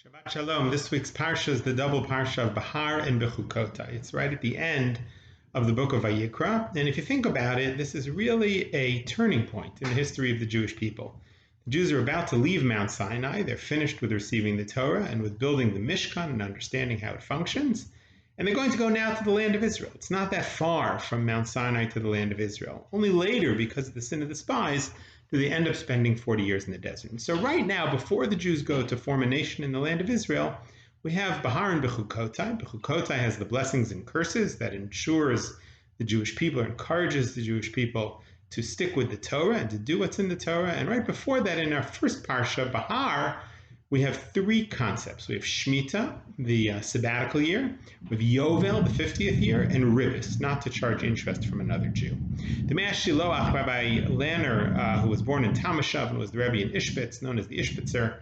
Shabbat Shalom. This week's parsha is the double parsha of Behar and Bechukotai. It's right at the end of the book of Vayikra. And if you think about it, this is really a turning point in the history of the Jewish people. The Jews are about to leave Mount Sinai. They're finished with receiving the Torah and with building the Mishkan and understanding how it functions. And they're going to go now to the land of Israel. It's not that far from Mount Sinai to the land of Israel. Only later, because of the sin of the spies, do they end up spending 40 years in the desert. And so right now, before the Jews go to form a nation in the land of Israel, we have Behar and Bechukotai. Bechukotai has the blessings and curses that ensures the Jewish people, or encourages the Jewish people to stick with the Torah and to do what's in the Torah. And right before that, in our first parsha, Behar, we have three concepts. We have Shemitah, the sabbatical year, we have Yovel, the 50th year, and Ribbis, not to charge interest from another Jew. The Mea Shiloach, Rabbi Lanner, who was born in Tamashav and was the Rebbe in Ishbitz, known as the Ishbitzer,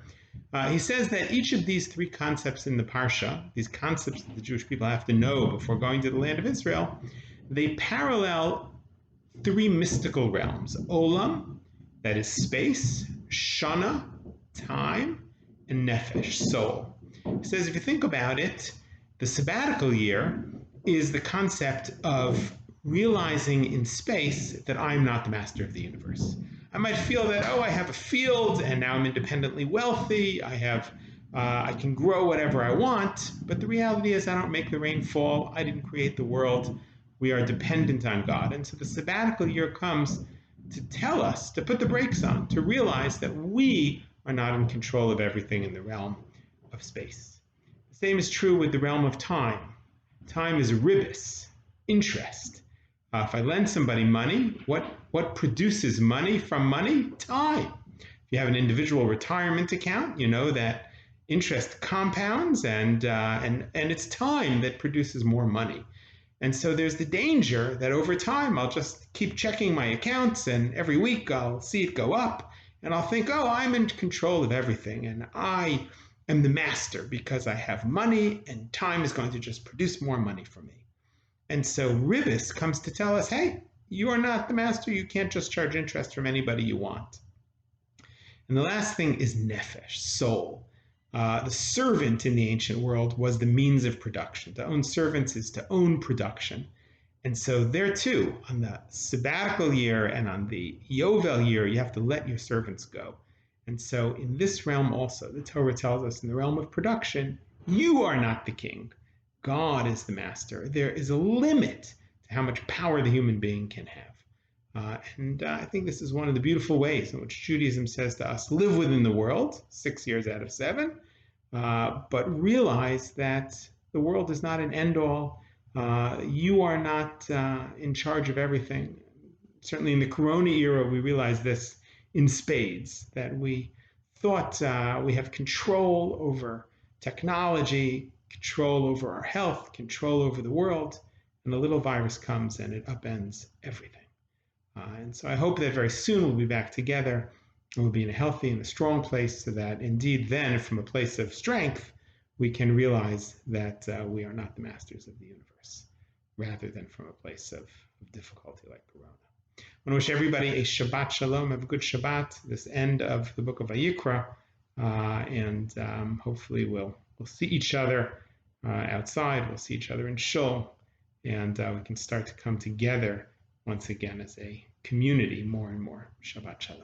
he says that each of these three concepts in the Parsha, these concepts that the Jewish people have to know before going to the land of Israel, they parallel three mystical realms. Olam, that is space, Shana, time, and nefesh, soul. He says, if you think about it, the sabbatical year is the concept of realizing in space that I'm not the master of the universe. I might feel that, I have a field and now I'm independently wealthy. I can grow whatever I want, but the reality is I don't make the rain fall. I didn't create the world. We are dependent on God. And so the sabbatical year comes to tell us, to put the brakes on, to realize that we are not in control of everything in the realm of space. The same is true with the realm of time. Time is ribbis, interest. If I lend somebody money, what produces money from money? Time. If you have an individual retirement account, you know that interest compounds and it's time that produces more money. And so there's the danger that over time I'll just keep checking my accounts and every week I'll see it go up. And I'll think, I'm in control of everything and I am the master because I have money and time is going to just produce more money for me. And so Ribbis comes to tell us, hey, you are not the master. You can't just charge interest from anybody you want. And the last thing is nefesh, soul. The servant in the ancient world was the means of production. To own servants is to own production. And so there too, on the sabbatical year and on the Yovel year, you have to let your servants go. And so in this realm also, the Torah tells us in the realm of production, you are not the king. God is the master. There is a limit to how much power the human being can have. And I think this is one of the beautiful ways in which Judaism says to us, live within the world, 6 years out of 7, but realize that the world is not an end-all. You are not in charge of everything. Certainly in the Corona era, we realized this in spades, that we thought we have control over technology, control over our health, control over the world, and a little virus comes and it upends everything. And so I hope that very soon we'll be back together and we'll be in a healthy and a strong place so that indeed then, from a place of strength, we can realize that we are not the masters of the universe, rather than from a place of difficulty like Corona. I want to wish everybody a Shabbat Shalom. Have a good Shabbat, this end of the book of Vayikra, and hopefully we'll see each other outside, we'll see each other in Shul, and we can start to come together once again as a community more and more. Shabbat Shalom.